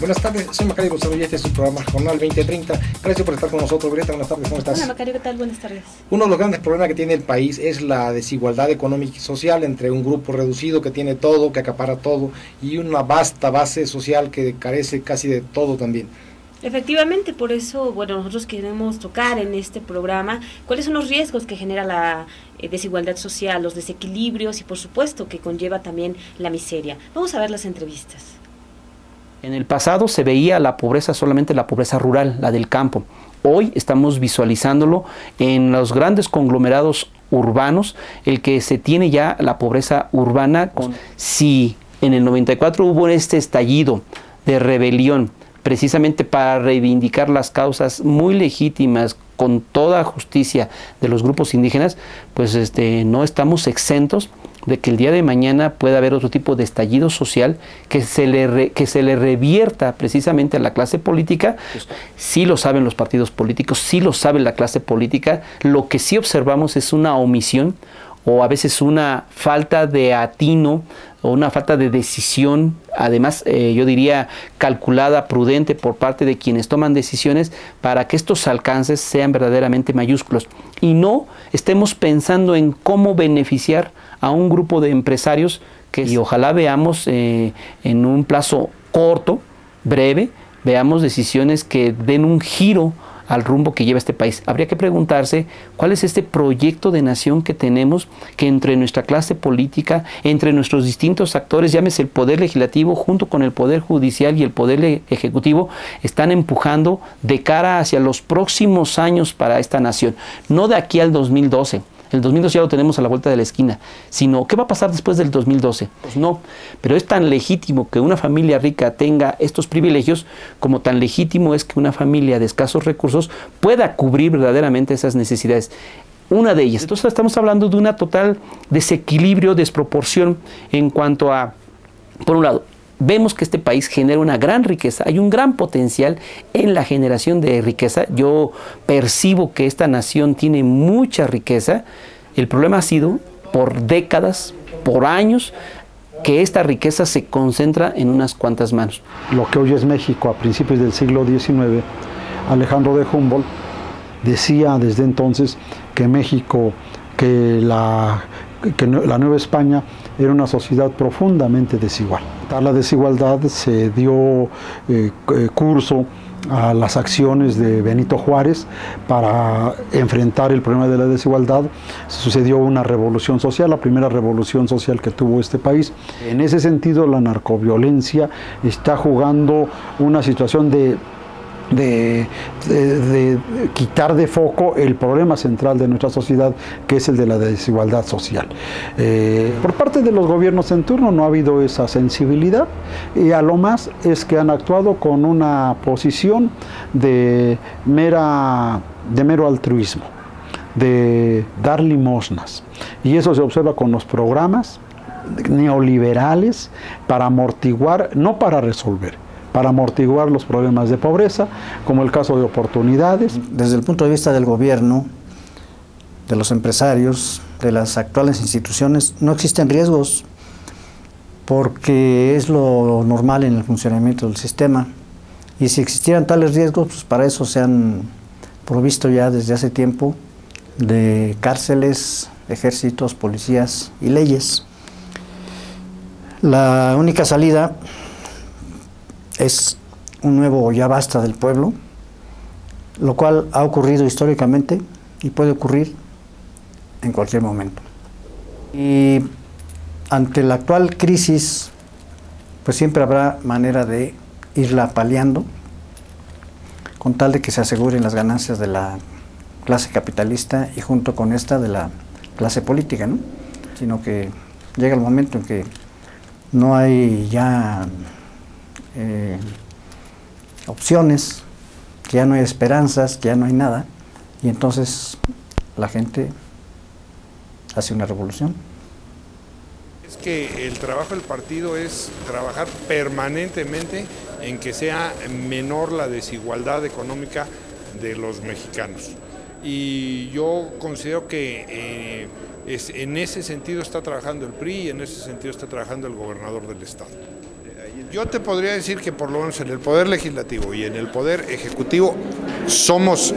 Buenas tardes, soy Macario Gonzalo y este es su programa Jornal 2030. Gracias por estar con nosotros, Greta. Buenas tardes, ¿cómo estás? Hola Macario, ¿qué tal? Buenas tardes. Uno de los grandes problemas que tiene el país es la desigualdad económica y social entre un grupo reducido que tiene todo, que acapara todo, y una vasta base social que carece casi de todo también. Efectivamente, por eso, nosotros queremos tocar en este programa cuáles son los riesgos que genera la desigualdad social, los desequilibrios y por supuesto que conlleva también la miseria. Vamos a ver las entrevistas. En el pasado se veía la pobreza solamente la pobreza rural, la del campo. Hoy estamos visualizándolo en los grandes conglomerados urbanos, el que se tiene ya la pobreza urbana. Si en el 94 hubo este estallido de rebelión, precisamente para reivindicar las causas muy legítimas con toda justicia de los grupos indígenas, pues no estamos exentos de que el día de mañana pueda haber otro tipo de estallido social que se le revierta precisamente a la clase política. Sí lo saben los partidos políticos, sí lo sabe la clase política. Lo que sí observamos es una omisión o a veces una falta de atino o una falta de decisión, además yo diría calculada, prudente por parte de quienes toman decisiones para que estos alcances sean verdaderamente mayúsculos y no estemos pensando en cómo beneficiar a un grupo de empresarios y ojalá veamos en un plazo corto, breve, veamos decisiones que den un giro al rumbo que lleva este país. Habría que preguntarse cuál es este proyecto de nación que tenemos, que entre nuestra clase política, entre nuestros distintos actores, llámese el poder legislativo junto con el poder judicial y el poder ejecutivo, están empujando de cara hacia los próximos años para esta nación. No de aquí al 2012. El 2012 ya lo tenemos a la vuelta de la esquina, sino ¿qué va a pasar después del 2012? Pues no, pero es tan legítimo que una familia rica tenga estos privilegios como tan legítimo es que una familia de escasos recursos pueda cubrir verdaderamente esas necesidades. Una de ellas. Entonces estamos hablando de una total desequilibrio, desproporción en cuanto a, por un lado, vemos que este país genera una gran riqueza, hay un gran potencial en la generación de riqueza. Yo percibo que esta nación tiene mucha riqueza. El problema ha sido, por décadas, por años, que esta riqueza se concentra en unas cuantas manos. Lo que hoy es México a principios del siglo XIX, Alejandro de Humboldt decía desde entonces que México, que la Nueva España era una sociedad profundamente desigual. La desigualdad se dio curso a las acciones de Benito Juárez para enfrentar el problema de la desigualdad. Sucedió una revolución social, la primera revolución social que tuvo este país. En ese sentido, la narcoviolencia está jugando una situación de quitar de foco el problema central de nuestra sociedad, que es el de la desigualdad social. Por parte de los gobiernos en turno no ha habido esa sensibilidad y a lo más es que han actuado con una posición de mero altruismo, de dar limosnas, y eso se observa con los programas neoliberales para amortiguar, no para resolver, para amortiguar los problemas de pobreza, como el caso de oportunidades. Desde el punto de vista del gobierno, de los empresarios, de las actuales instituciones, no existen riesgos, porque es lo normal en el funcionamiento del sistema. Y si existieran tales riesgos, pues para eso se han provisto ya desde hace tiempo de cárceles, ejércitos, policías y leyes. La única salida es un nuevo ya basta del pueblo, lo cual ha ocurrido históricamente y puede ocurrir en cualquier momento. Y ante la actual crisis, pues siempre habrá manera de irla paliando, con tal de que se aseguren las ganancias de la clase capitalista y junto con esta de la clase política, ¿no? Sino que llega el momento en que no hay ya opciones, que ya no hay esperanzas, que ya no hay nada, y entonces la gente hace una revolución. Es que el trabajo del partido es trabajar permanentemente en que sea menor la desigualdad económica de los mexicanos. Y yo considero que en ese sentido está trabajando el PRI y en ese sentido está trabajando el gobernador del estado. Yo te podría decir que por lo menos en el Poder Legislativo y en el Poder Ejecutivo somos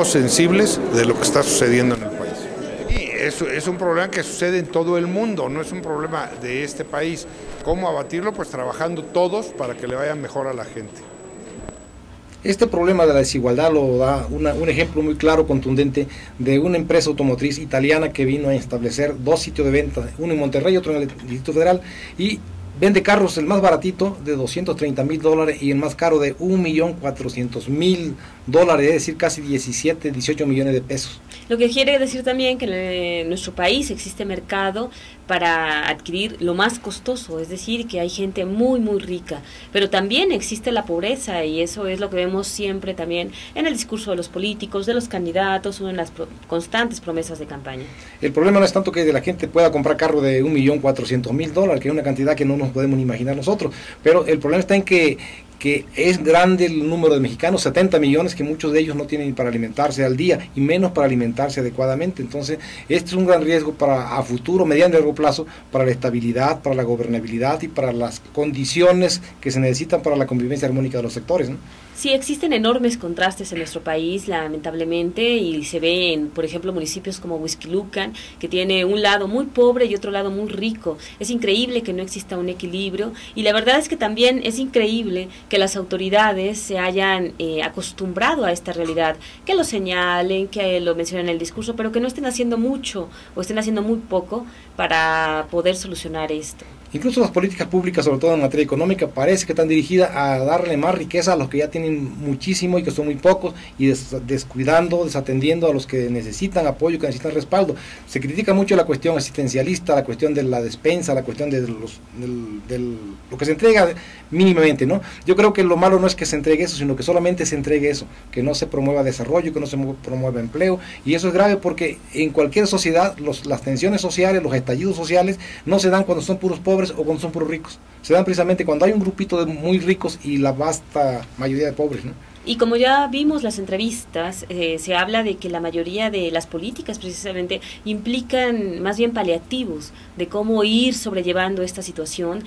sensibles de lo que está sucediendo en el país. Y es un problema que sucede en todo el mundo, no es un problema de este país. ¿Cómo abatirlo? Pues trabajando todos para que le vaya mejor a la gente. Este problema de la desigualdad lo da un ejemplo muy claro, contundente, de una empresa automotriz italiana que vino a establecer 2 sitios de venta, uno en Monterrey y otro en el Distrito Federal, y vende carros, el más baratito de $230,000 y el más caro de $1,400,000, es decir, casi 17, 18 millones de pesos. Lo que quiere decir también que en nuestro país existe mercado para adquirir lo más costoso, es decir, que hay gente muy, muy rica, pero también existe la pobreza y eso es lo que vemos siempre también en el discurso de los políticos, de los candidatos o en las constantes promesas de campaña. El problema no es tanto que la gente pueda comprar carro de $1,400,000, que es una cantidad que no nos podemos ni imaginar nosotros, pero el problema está en que es grande el número de mexicanos, 70 millones, que muchos de ellos no tienen para alimentarse al día y menos para alimentarse adecuadamente. Entonces, este es un gran riesgo a futuro, mediano y largo plazo, para la estabilidad, para la gobernabilidad y para las condiciones que se necesitan para la convivencia armónica de los sectores, ¿no? Sí, existen enormes contrastes en nuestro país, lamentablemente, y se ve en, por ejemplo, municipios como Huixquilucan, que tiene un lado muy pobre y otro lado muy rico. Es increíble que no exista un equilibrio, y la verdad es que también es increíble que las autoridades se hayan acostumbrado a esta realidad, que lo señalen, que lo mencionen en el discurso, pero que no estén haciendo mucho o estén haciendo muy poco para poder solucionar esto. Incluso las políticas públicas, sobre todo en materia económica, parece que están dirigidas a darle más riqueza a los que ya tienen muchísimo y que son muy pocos, y descuidando, desatendiendo a los que necesitan apoyo, que necesitan respaldo. Se critica mucho la cuestión asistencialista, la cuestión de la despensa, la cuestión de lo que se entrega mínimamente, ¿no? Yo creo que lo malo no es que se entregue eso, sino que solamente se entregue eso, que no se promueva desarrollo, que no se promueva empleo, y eso es grave porque en cualquier sociedad las tensiones sociales, los estallidos sociales no se dan cuando son puros pobres o cuando son puros ricos, se dan precisamente cuando hay un grupito de muy ricos y la vasta mayoría de pobres, ¿no? Y como ya vimos las entrevistas, se habla de que la mayoría de las políticas precisamente implican más bien paliativos de cómo ir sobrellevando esta situación,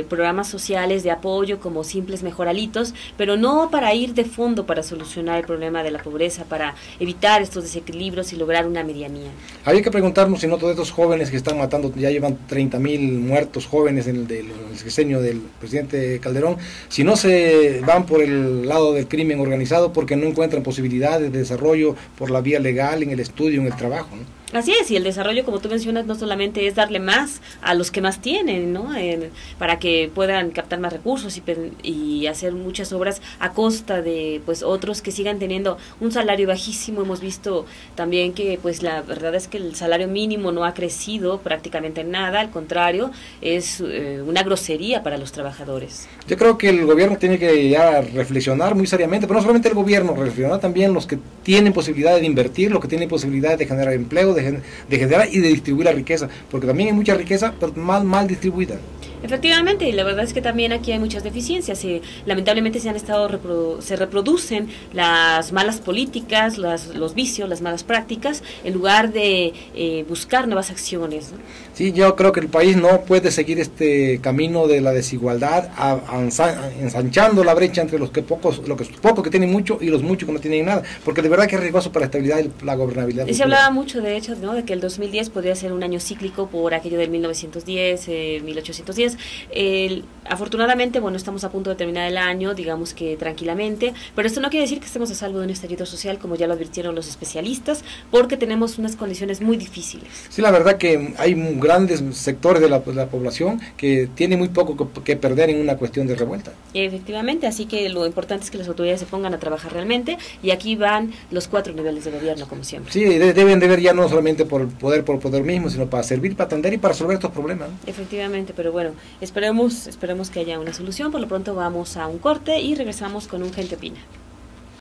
programas sociales de apoyo como simples mejoralitos, pero no para ir de fondo para solucionar el problema de la pobreza, para evitar estos desequilibrios y lograr una medianía. Había que preguntarnos si no todos estos jóvenes que están matando, ya llevan 30,000 muertos jóvenes en el sexenio del presidente Calderón, si no se van por el lado del crimen organizado porque no encuentran posibilidades de desarrollo por la vía legal, en el estudio, en el trabajo, ¿no? Así es, y el desarrollo, como tú mencionas, no solamente es darle más a los que más tienen, ¿no? Para que puedan captar más recursos y hacer muchas obras a costa de pues otros que sigan teniendo un salario bajísimo. Hemos visto también que pues la verdad es que el salario mínimo no ha crecido prácticamente en nada, al contrario, es una grosería para los trabajadores. Yo creo que el gobierno tiene que ya reflexionar muy seriamente, pero no solamente el gobierno, reflexionar también los que tienen posibilidades de invertir, los que tienen posibilidades de generar empleo, de generar y de distribuir la riqueza, porque también hay mucha riqueza, pero mal distribuida. Efectivamente, y la verdad es que también aquí hay muchas deficiencias. Lamentablemente se reproducen las malas políticas, los vicios, las malas prácticas, en lugar de buscar nuevas acciones, ¿no? Sí, yo creo que el país no puede seguir este camino de la desigualdad, ensanchando la brecha entre los pocos que tienen mucho y los muchos que no tienen nada, porque de verdad que es riesgoso para la estabilidad y la gobernabilidad. Y se hablaba mucho, de hecho, ¿no?, de que el 2010 podría ser un año cíclico por aquello del 1910, 1810. Afortunadamente, bueno, estamos a punto de terminar el año, digamos que tranquilamente, pero esto no quiere decir que estemos a salvo de un estallido social, como ya lo advirtieron los especialistas, porque tenemos unas condiciones muy difíciles. Sí, la verdad que hay grandes sectores de la población que tienen muy poco que perder en una cuestión de revuelta. Efectivamente, así que lo importante es que las autoridades se pongan a trabajar realmente, y aquí van los 4 niveles de gobierno, como siempre. Sí, deben de ver ya no solamente por poder mismo, sino para servir, para atender y para resolver estos problemas, ¿no? Efectivamente, pero bueno, esperemos que haya una solución. Por lo pronto vamos a un corte y regresamos con un Gente Opina.